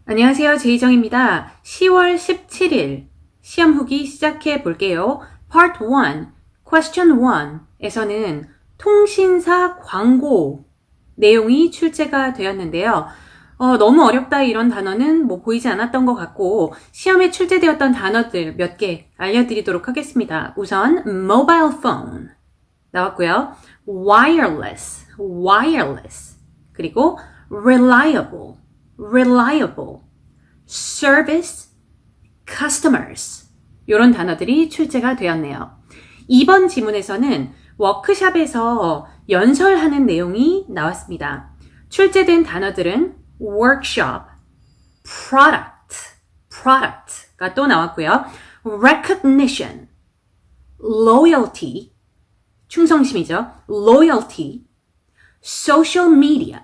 안녕하세요. 제이정입니다. 10월 17일 시험 후기 시작해 볼게요. Part 1, Question 1에서는 통신사 광고 내용이 출제가 되었는데요. 너무 어렵다 이런 단어는 보이지 않았던 것 같고 시험에 출제되었던 단어들 몇 개 알려드리도록 하겠습니다. 우선 mobile phone 나왔고요. wireless, 그리고 reliable, service, customers 이런 단어들이 출제가 되었네요. 이번 지문에서는 워크샵에서 연설하는 내용이 나왔습니다. 출제된 단어들은 workshop, product가 또 나왔고요. recognition, loyalty, 충성심이죠. loyalty, social media,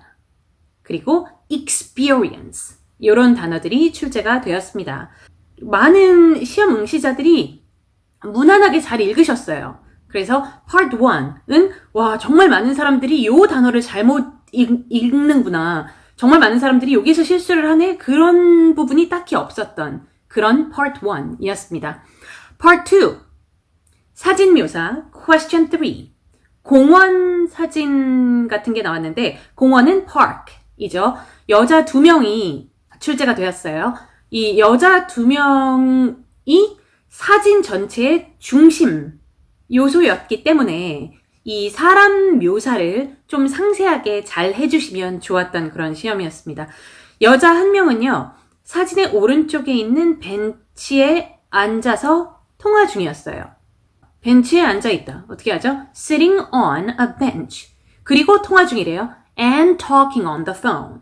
그리고 experience 이런 단어들이 출제가 되었습니다. 많은 시험 응시자들이 무난하게 잘 읽으셨어요. 그래서 Part 1은 정말 많은 사람들이 이 단어를 잘못 읽는구나. 정말 많은 사람들이 여기서 실수를 하네. 그런 부분이 딱히 없었던 그런 Part 1이었습니다. Part 2 사진 묘사 Question 3 공원 사진 같은 게 나왔는데 공원은 park이죠. 여자 2명이 출제가 되었어요. 이 여자 2명이 사진 전체의 중심 요소였기 때문에 이 사람 묘사를 좀 상세하게 잘 해주시면 좋았던 그런 시험이었습니다. 여자 1명은요. 사진의 오른쪽에 있는 벤치에 앉아서 통화 중이었어요. 벤치에 앉아있다. 어떻게 하죠? Sitting on a bench. 그리고 통화 중이래요. And talking on the phone.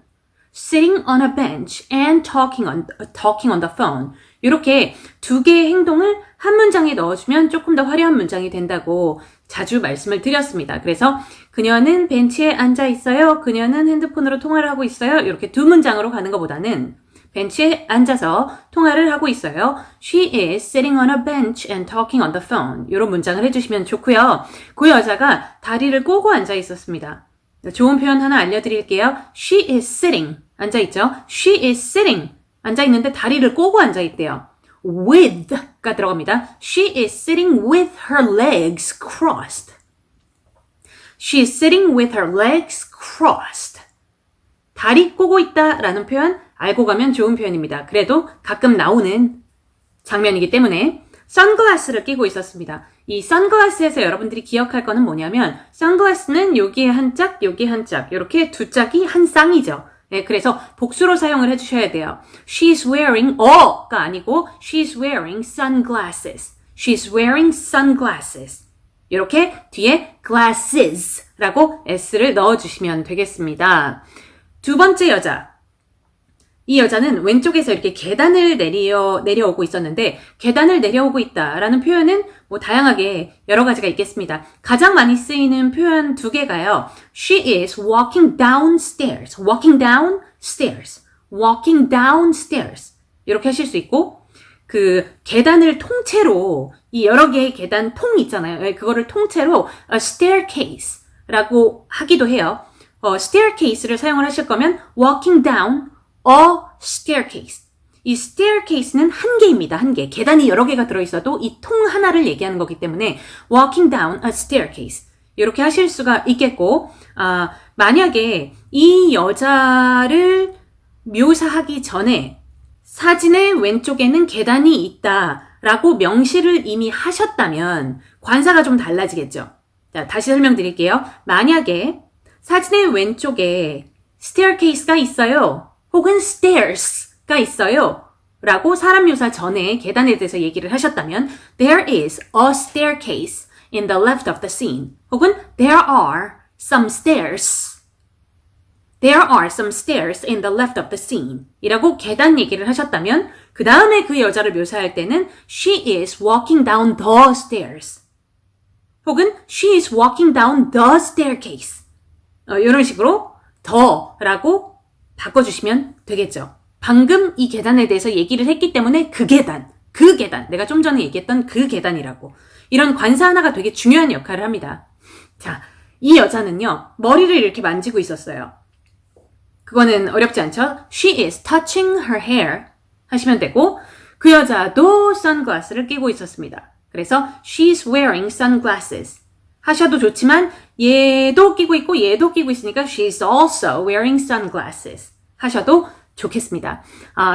Sitting on a bench and talking on the phone. 이렇게 두 개의 행동을 한 문장에 넣어주면 조금 더 화려한 문장이 된다고 자주 말씀을 드렸습니다. 그래서 그녀는 벤치에 앉아 있어요. 그녀는 핸드폰으로 통화를 하고 있어요. 이렇게 두 문장으로 가는 것보다는 벤치에 앉아서 통화를 하고 있어요. She is sitting on a bench and talking on the phone. 이런 문장을 해주시면 좋고요. 그 여자가 다리를 꼬고 앉아 있었습니다. 좋은 표현 하나 알려드릴게요. She is sitting. 앉아있죠? She is sitting. 앉아있는데 다리를 꼬고 앉아있대요. with가 들어갑니다. She is sitting with her legs crossed. She is sitting with her legs crossed. 다리 꼬고 있다 라는 표현 알고 가면 좋은 표현입니다. 그래도 가끔 나오는 장면이기 때문에 선글라스를 끼고 있었습니다. 이 선글라스에서 여러분들이 기억할 거는 뭐냐면 선글라스는 여기에 한 짝, 여기에 한 짝 이렇게 두 짝이 한 쌍이죠. 네, 그래서 복수로 사용을 해주셔야 돼요. She's wearing 가 아니고 She's wearing sunglasses. She's wearing sunglasses. 이렇게 뒤에 glasses라고 s를 넣어주시면 되겠습니다. 두 번째 여자. 이 여자는 왼쪽에서 이렇게 계단을 내려오고 있었는데 계단을 내려오고 있다라는 표현은 다양하게 여러 가지가 있겠습니다. 가장 많이 쓰이는 표현 두 개가요. She is walking downstairs. walking downstairs. 이렇게 하실 수 있고 그 계단을 통째로 이 여러 개의 계단 통 있잖아요. 그거를 통째로 a staircase라고 하기도 해요. staircase를 사용을 하실 거면 walking down a staircase. 이 staircase는 한 개입니다. 한 개. 계단이 여러 개가 들어있어도 이 통 하나를 얘기하는 거기 때문에 walking down a staircase. 이렇게 하실 수가 있겠고 만약에 이 여자를 묘사하기 전에 사진의 왼쪽에는 계단이 있다라고 명시를 이미 하셨다면 관사가 좀 달라지겠죠. 자, 다시 설명드릴게요. 만약에 사진의 왼쪽에 staircase가 있어요. 혹은 stairs가 있어요. 라고 사람 묘사 전에 계단에 대해서 얘기를 하셨다면 There is a staircase in the left of the scene. 혹은 There are some stairs. There are some stairs in the left of the scene. 이라고 계단 얘기를 하셨다면 그 다음에 그 여자를 묘사할 때는 She is walking down the stairs. 혹은 She is walking down the staircase. 이런 식으로 더라고 바꿔주시면 되겠죠. 방금 이 계단에 대해서 얘기를 했기 때문에 그 계단, 내가 좀 전에 얘기했던 그 계단이라고. 이런 관사 하나가 되게 중요한 역할을 합니다. 자, 이 여자는요, 머리를 이렇게 만지고 있었어요. 그거는 어렵지 않죠? She is touching her hair 하시면 되고 그 여자도 선글라스를 끼고 있었습니다. 그래서 she's wearing sunglasses 하셔도 좋지만 얘도 끼고 있고 얘도 끼고 있으니까 she's also wearing sunglasses 하셔도 좋겠습니다.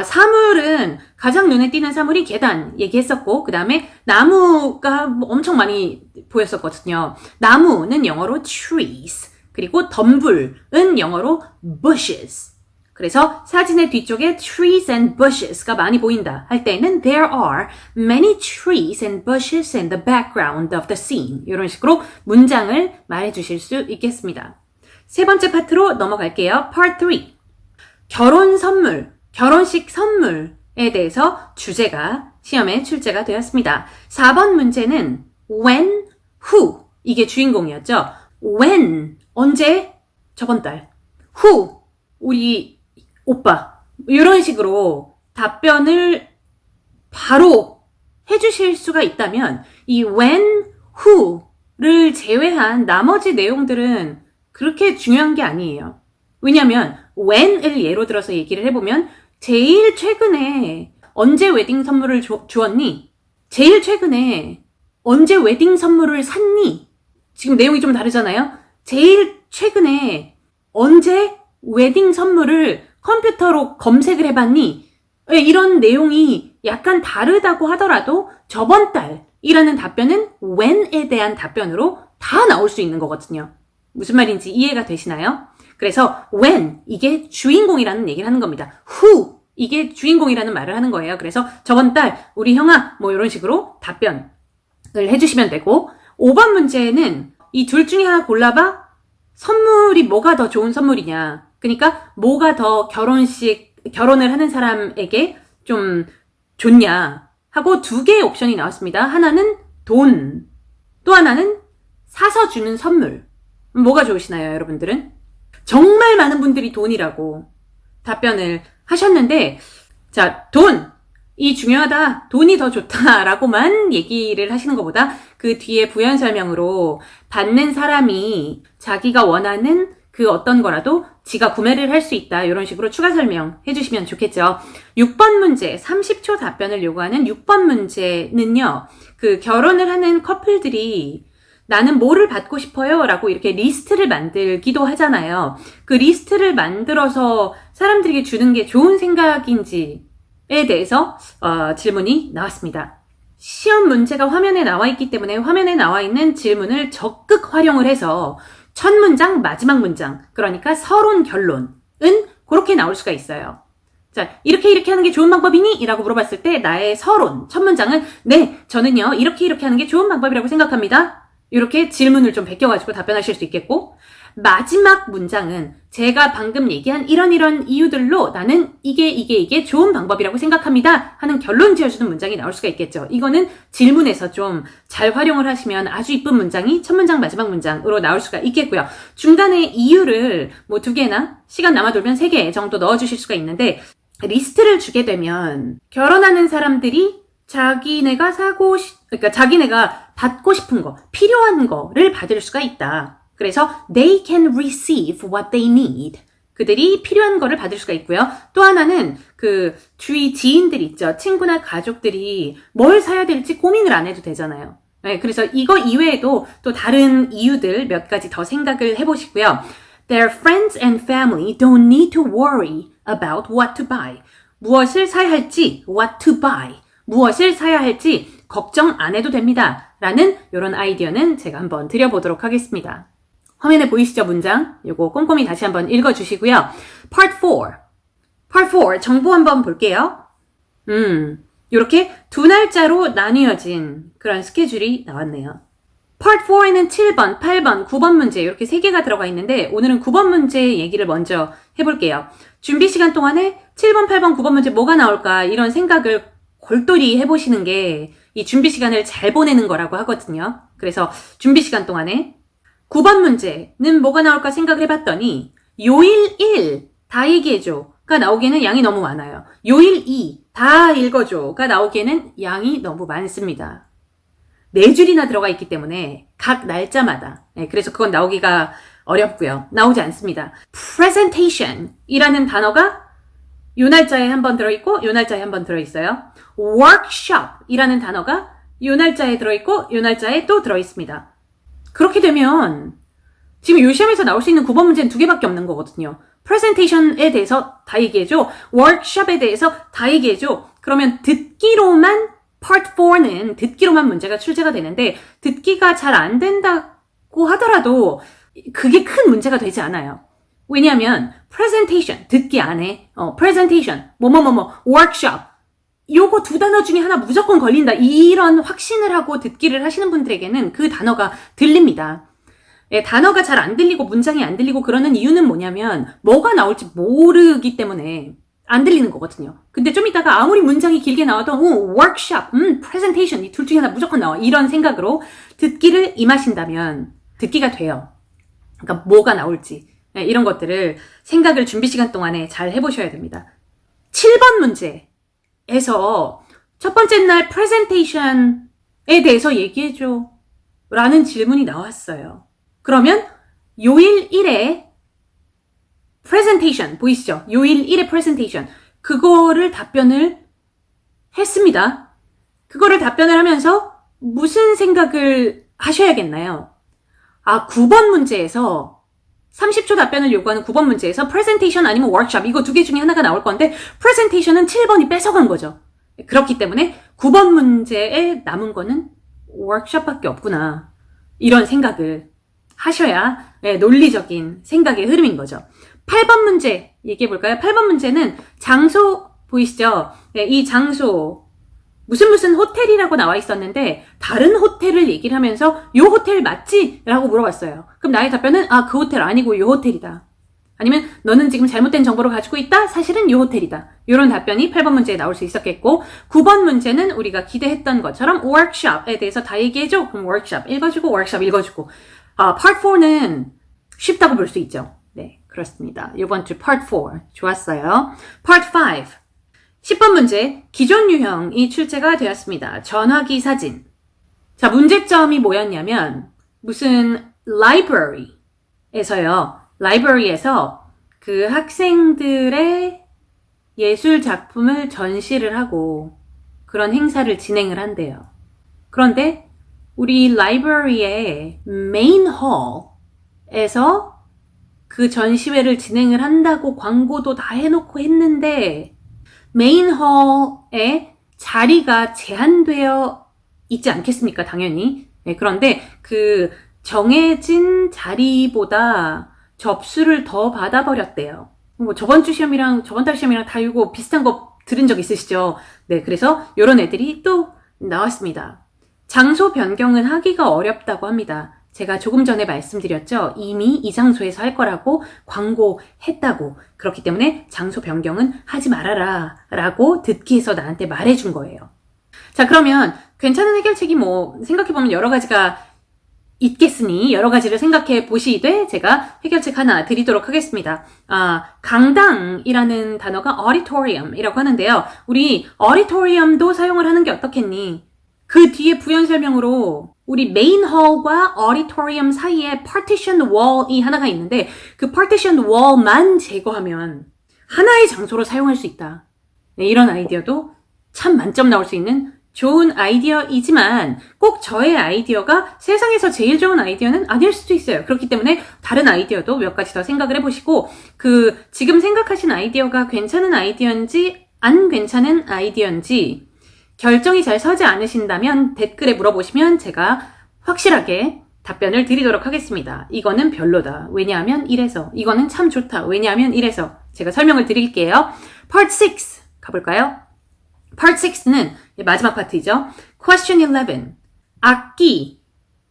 사물은 가장 눈에 띄는 사물이 계단 얘기했었고 그 다음에 나무가 엄청 많이 보였었거든요. 나무는 영어로 trees 그리고 덤불은 영어로 bushes 그래서 사진의 뒤쪽에 trees and bushes가 많이 보인다 할 때는 there are many trees and bushes in the background of the scene 이런 식으로 문장을 말해주실 수 있겠습니다. 세 번째 파트로 넘어갈게요. Part 3 결혼 선물, 결혼식 선물에 대해서 주제가 시험에 출제가 되었습니다. 4번 문제는 when, who 이게 주인공이었죠. when, 언제? 저번 달. who, 우리 오빠. 이런 식으로 답변을 바로 해주실 수가 있다면 이 when, who를 제외한 나머지 내용들은 그렇게 중요한 게 아니에요. 왜냐면 when을 예로 들어서 얘기를 해보면 제일 최근에 언제 웨딩 선물을 주었니? 제일 최근에 언제 웨딩 선물을 샀니? 지금 내용이 좀 다르잖아요? 제일 최근에 언제 웨딩 선물을 컴퓨터로 검색을 해봤니? 이런 내용이 약간 다르다고 하더라도 저번 달이라는 답변은 when에 대한 답변으로 다 나올 수 있는 거거든요. 무슨 말인지 이해가 되시나요? 그래서 when 이게 주인공이라는 얘기를 하는 겁니다. who 이게 주인공이라는 말을 하는 거예요. 그래서 저번 달 우리 형아 뭐 이런 식으로 답변을 해주시면 되고 5번 문제는 이 둘 중에 하나 골라봐. 선물이 뭐가 더 좋은 선물이냐. 그러니까 뭐가 더 결혼을 하는 사람에게 좀 좋냐 하고 두 개의 옵션이 나왔습니다. 하나는 돈, 또 하나는 사서 주는 선물. 뭐가 좋으시나요, 여러분들은? 정말 많은 분들이 돈이라고 답변을 하셨는데 자, 돈이 중요하다, 돈이 더 좋다라고만 얘기를 하시는 것보다 그 뒤에 부연 설명으로 받는 사람이 자기가 원하는 그 어떤 거라도 지가 구매를 할 수 있다 이런 식으로 추가 설명해 주시면 좋겠죠. 6번 문제 30초 답변을 요구하는 6번 문제는요. 그 결혼을 하는 커플들이 나는 뭐를 받고 싶어요? 라고 이렇게 리스트를 만들기도 하잖아요. 그 리스트를 만들어서 사람들에게 주는 게 좋은 생각인지에 대해서 질문이 나왔습니다. 시험 문제가 화면에 나와 있기 때문에 화면에 나와 있는 질문을 적극 활용을 해서 첫 문장, 마지막 문장, 그러니까 서론, 결론은 그렇게 나올 수가 있어요. 자, 이렇게 하는 게 좋은 방법이니? 이라고 물어봤을 때 나의 서론, 첫 문장은 네, 저는요 이렇게 하는 게 좋은 방법이라고 생각합니다. 이렇게 질문을 좀 베껴가지고 답변하실 수 있겠고 마지막 문장은 제가 방금 얘기한 이런 이유들로 나는 이게 좋은 방법이라고 생각합니다 하는 결론 지어주는 문장이 나올 수가 있겠죠. 이거는 질문에서 좀 잘 활용을 하시면 아주 이쁜 문장이 첫 문장 마지막 문장으로 나올 수가 있겠고요. 중간에 이유를 뭐 2개나 시간 남아돌면 3개 정도 넣어주실 수가 있는데 리스트를 주게 되면 결혼하는 사람들이 자기네가 받고 싶은 거, 필요한 거를 받을 수가 있다. 그래서 they can receive what they need. 그들이 필요한 거를 받을 수가 있고요. 또 하나는 그 주위 지인들 있죠. 친구나 가족들이 뭘 사야 될지 고민을 안 해도 되잖아요. 네, 그래서 이거 이외에도 또 다른 이유들 몇 가지 더 생각을 해보시고요. Their friends and family don't need to worry about what to buy. 무엇을 사야 할지, what to buy. 무엇을 사야 할지 걱정 안 해도 됩니다. 라는 이런 아이디어는 제가 한번 드려보도록 하겠습니다. 화면에 보이시죠, 문장? 요거 꼼꼼히 다시 한번 읽어주시고요. Part 4 정보 한번 볼게요. 요렇게 2날짜로 나뉘어진 그런 스케줄이 나왔네요. Part 4에는 7번, 8번, 9번 문제 이렇게 3개가 들어가 있는데 오늘은 9번 문제 얘기를 먼저 해볼게요. 준비 시간 동안에 7번, 8번, 9번 문제 뭐가 나올까 이런 생각을 골똘히 해보시는 게 이 준비 시간을 잘 보내는 거라고 하거든요. 그래서 준비 시간 동안에 9번 문제는 뭐가 나올까 생각을 해봤더니 요일 1 다 얘기해줘가 나오기에는 양이 너무 많아요. 요일 2 다 읽어줘가 나오기에는 양이 너무 많습니다. 4줄이나 들어가 있기 때문에 각 날짜마다 그래서 그건 나오기가 어렵고요. 나오지 않습니다. presentation 이라는 단어가 요 날짜에 한 번 들어있고 요 날짜에 한 번 들어있어요. workshop 이라는 단어가 요 날짜에 들어있고 요 날짜에 또 들어있습니다. 그렇게 되면 지금 요 시험에서 나올 수 있는 9번 문제는 2개밖에 없는 거거든요. presentation에 대해서 다 얘기해줘. workshop에 대해서 다 얘기해줘. 그러면 듣기로만 part 4는 듣기로만 문제가 출제가 되는데 듣기가 잘 안 된다고 하더라도 그게 큰 문제가 되지 않아요. 왜냐하면 presentation, 듣기 안에 presentation, workshop 요거 2단어 중에 하나 무조건 걸린다. 이런 확신을 하고 듣기를 하시는 분들에게는 그 단어가 들립니다. 예, 단어가 잘 안 들리고 문장이 안 들리고 그러는 이유는 뭐냐면 뭐가 나올지 모르기 때문에 안 들리는 거거든요. 근데 좀 이따가 아무리 문장이 길게 나와도 workshop, presentation 이 둘 중에 하나 무조건 나와. 이런 생각으로 듣기를 임하신다면 듣기가 돼요. 그러니까 뭐가 나올지 이런 것들을 생각을 준비 시간 동안에 잘 해보셔야 됩니다. 7번 문제에서 첫 번째 날 presentation에 대해서 얘기해줘 라는 질문이 나왔어요. 그러면 요일 1에 presentation 보이시죠? 요일 1에 presentation 그거를 답변을 했습니다. 그거를 답변을 하면서 무슨 생각을 하셔야겠나요? 9번 문제에서 30초 답변을 요구하는 9번 문제에서 presentation 아니면 workshop 이거 2개 중에 하나가 나올 건데 presentation은 7번이 뺏어간 거죠. 그렇기 때문에 9번 문제에 남은 거는 workshop밖에 없구나. 이런 생각을 하셔야 논리적인 생각의 흐름인 거죠. 8번 문제 얘기해 볼까요? 8번 문제는 장소 보이시죠? 이 장소 무슨 호텔이라고 나와 있었는데 다른 호텔을 얘기를 하면서 요 호텔 맞지? 라고 물어봤어요. 그럼 나의 답변은 그 호텔 아니고 요 호텔이다. 아니면 너는 지금 잘못된 정보를 가지고 있다? 사실은 요 호텔이다. 이런 답변이 8번 문제에 나올 수 있었겠고 9번 문제는 우리가 기대했던 것처럼 workshop에 대해서 다 얘기해줘. 그럼 workshop 읽어주고 workshop 읽어주고 part 4는 쉽다고 볼 수 있죠. 네, 그렇습니다. 이번 주 part 4 좋았어요. part 5 10번 문제, 기존 유형이 출제가 되었습니다. 전화기 사진. 자, 문제점이 뭐였냐면, 무슨 library에서요. library에서 그 학생들의 예술 작품을 전시를 하고 그런 행사를 진행을 한대요. 그런데 우리 library의 main hall에서 그 전시회를 진행을 한다고 광고도 다 해놓고 했는데 메인 홀에 자리가 제한되어 있지 않겠습니까? 당연히. 네, 그런데 그 정해진 자리보다 접수를 더 받아버렸대요. 저번 달 시험이랑 다 이거 비슷한 거 들은 적 있으시죠? 네, 그래서 이런 애들이 또 나왔습니다. 장소 변경은 하기가 어렵다고 합니다. 제가 조금 전에 말씀드렸죠. 이미 이 장소에서 할 거라고 광고했다고. 그렇기 때문에 장소 변경은 하지 말아라 라고 듣기에서 나한테 말해준 거예요. 자, 그러면 괜찮은 해결책이 생각해보면 여러 가지가 있겠으니 여러 가지를 생각해 보시되 제가 해결책 하나 드리도록 하겠습니다. 강당이라는 단어가 auditorium이라고 하는데요. 우리 auditorium도 사용을 하는 게 어떻겠니? 그 뒤에 부연 설명으로 우리 메인 홀과 auditorium 사이에 partition wall이 하나가 있는데 그 partition wall만 제거하면 하나의 장소로 사용할 수 있다. 네, 이런 아이디어도 참 만점 나올 수 있는 좋은 아이디어이지만 꼭 저의 아이디어가 세상에서 제일 좋은 아이디어는 아닐 수도 있어요. 그렇기 때문에 다른 아이디어도 몇 가지 더 생각을 해보시고 지금 생각하신 아이디어가 괜찮은 아이디어인지 안 괜찮은 아이디어인지 결정이 잘 서지 않으신다면 댓글에 물어보시면 제가 확실하게 답변을 드리도록 하겠습니다. 이거는 별로다. 왜냐하면 이래서. 이거는 참 좋다. 왜냐하면 이래서. 제가 설명을 드릴게요. Part 6 가볼까요? Part 6는 마지막 파트이죠. Question 11. 악기,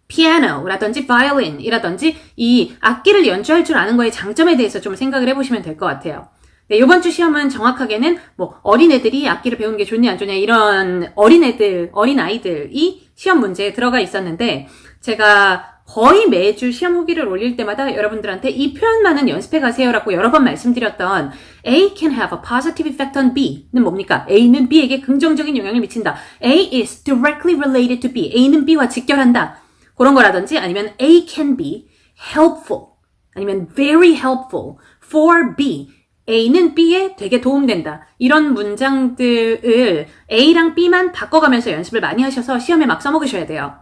피아노라든지 violin이라든지 이 악기를 연주할 줄 아는 거의 장점에 대해서 좀 생각을 해보시면 될 것 같아요. 네, 이번 주 시험은 정확하게는 어린애들이 악기를 배우는 게 좋냐 안 좋냐 이런 어린아이들이 시험 문제에 들어가 있었는데 제가 거의 매주 시험 후기를 올릴 때마다 여러분들한테 이 표현만은 연습해 가세요라고 여러 번 말씀드렸던 A can have a positive effect on B는 뭡니까? A는 B에게 긍정적인 영향을 미친다. A is directly related to B. A는 B와 직결한다. 그런 거라든지 아니면 A can be helpful. 아니면 very helpful for B. A는 B에 되게 도움된다. 이런 문장들을 A랑 B만 바꿔가면서 연습을 많이 하셔서 시험에 막 써먹으셔야 돼요.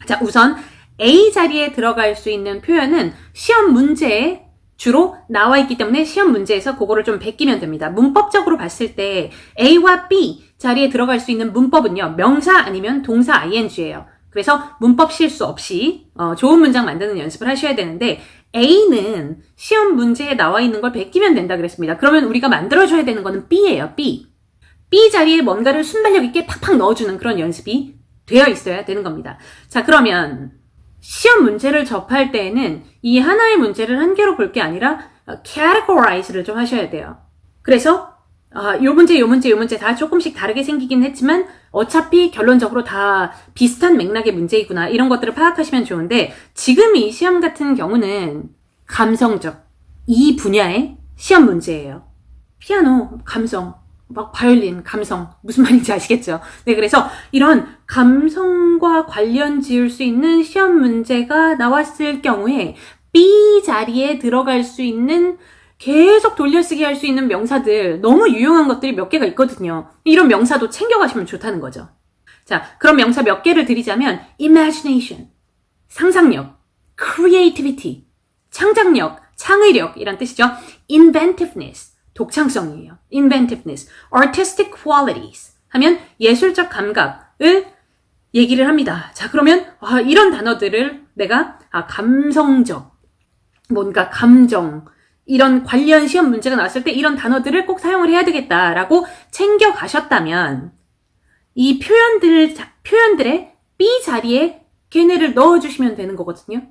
자, 우선 A 자리에 들어갈 수 있는 표현은 시험 문제에 주로 나와 있기 때문에 시험 문제에서 그거를 좀 베끼면 됩니다. 문법적으로 봤을 때 A와 B 자리에 들어갈 수 있는 문법은요. 명사 아니면 동사 ing예요. 그래서 문법 실수 없이 좋은 문장 만드는 연습을 하셔야 되는데 A는 시험 문제에 나와 있는 걸 베끼면 된다 그랬습니다. 그러면 우리가 만들어줘야 되는 거는 B예요. B. B 자리에 뭔가를 순발력 있게 팍팍 넣어주는 그런 연습이 되어 있어야 되는 겁니다. 자, 그러면 시험 문제를 접할 때에는 이 하나의 문제를 한 개로 볼 게 아니라 categorize를 좀 하셔야 돼요. 그래서 요 문제 다 조금씩 다르게 생기긴 했지만 어차피 결론적으로 다 비슷한 맥락의 문제이구나 이런 것들을 파악하시면 좋은데 지금 이 시험 같은 경우는 감성적 이 분야의 시험 문제예요. 피아노 감성, 막 바이올린 감성 무슨 말인지 아시겠죠? 네, 그래서 이런 감성과 관련 지을 수 있는 시험 문제가 나왔을 경우에 B 자리에 들어갈 수 있는 계속 돌려쓰기 할 수 있는 명사들 너무 유용한 것들이 몇 개가 있거든요. 이런 명사도 챙겨가시면 좋다는 거죠. 자, 그런 명사 몇 개를 드리자면 imagination, 상상력, creativity, 창작력, 창의력 이란 뜻이죠. inventiveness, 독창성이에요. inventiveness, artistic qualities 하면 예술적 감각을 얘기를 합니다. 자, 그러면 이런 단어들을 내가 감성적, 뭔가 감정 이런 관련 시험 문제가 나왔을 때 이런 단어들을 꼭 사용을 해야 되겠다라고 챙겨 가셨다면 이 표현들의 B 자리에 걔네를 넣어주시면 되는 거거든요.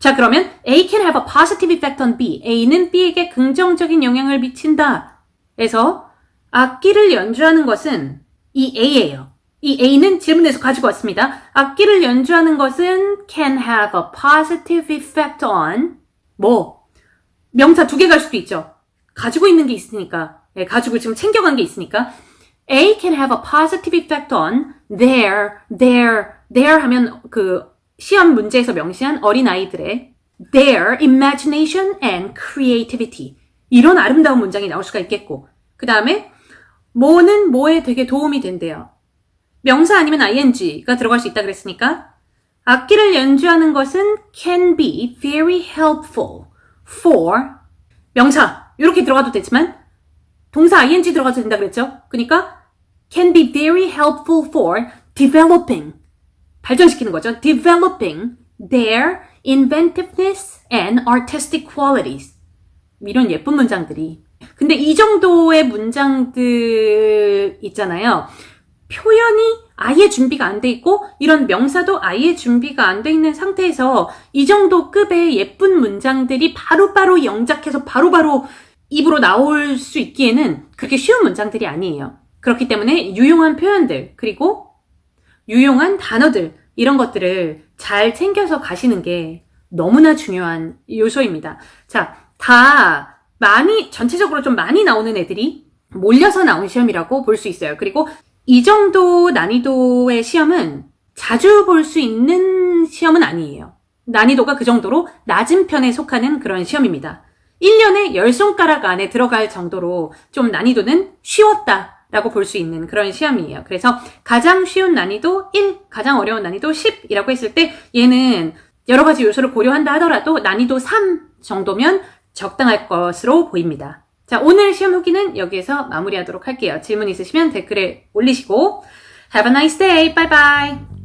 자, 그러면 A can have a positive effect on B. A는 B에게 긍정적인 영향을 미친다. 그래서 악기를 연주하는 것은 이 A예요. 이 A는 질문에서 가지고 왔습니다. 악기를 연주하는 것은 can have a positive effect on 명사 두 개 갈 수도 있죠. 가지고 있는 게 있으니까. 네, 가지고 지금 챙겨간 게 있으니까. A can have a positive effect on their 하면 그 시험 문제에서 명시한 어린아이들의 their imagination and creativity. 이런 아름다운 문장이 나올 수가 있겠고. 그 다음에 뭐는 뭐에 되게 도움이 된대요. 명사 아니면 ing가 들어갈 수 있다 그랬으니까 악기를 연주하는 것은 can be very helpful for 명사 이렇게 들어가도 되지만 동사 ing 들어가도 된다 그랬죠. 그러니까 can be very helpful for developing 발전시키는 거죠. developing their inventiveness and artistic qualities 이런 예쁜 문장들이 근데 이 정도의 문장들 있잖아요. 표현이 아예 준비가 안 돼 있고 이런 명사도 아예 준비가 안 돼 있는 상태에서 이 정도 급의 예쁜 문장들이 바로바로 영작해서 바로바로 입으로 나올 수 있기에는 그렇게 쉬운 문장들이 아니에요. 그렇기 때문에 유용한 표현들 그리고 유용한 단어들 이런 것들을 잘 챙겨서 가시는 게 너무나 중요한 요소입니다. 자, 전체적으로 좀 많이 나오는 애들이 몰려서 나온 시험이라고 볼 수 있어요. 그리고 이 정도 난이도의 시험은 자주 볼 수 있는 시험은 아니에요. 난이도가 그 정도로 낮은 편에 속하는 그런 시험입니다. 1년에 10손가락 안에 들어갈 정도로 좀 난이도는 쉬웠다라고 볼 수 있는 그런 시험이에요. 그래서 가장 쉬운 난이도 1, 가장 어려운 난이도 10이라고 했을 때 얘는 여러 가지 요소를 고려한다 하더라도 난이도 3 정도면 적당할 것으로 보입니다. 자, 오늘 시험 후기는 여기에서 마무리하도록 할게요. 질문 있으시면 댓글에 올리시고 Have a nice day. Bye bye.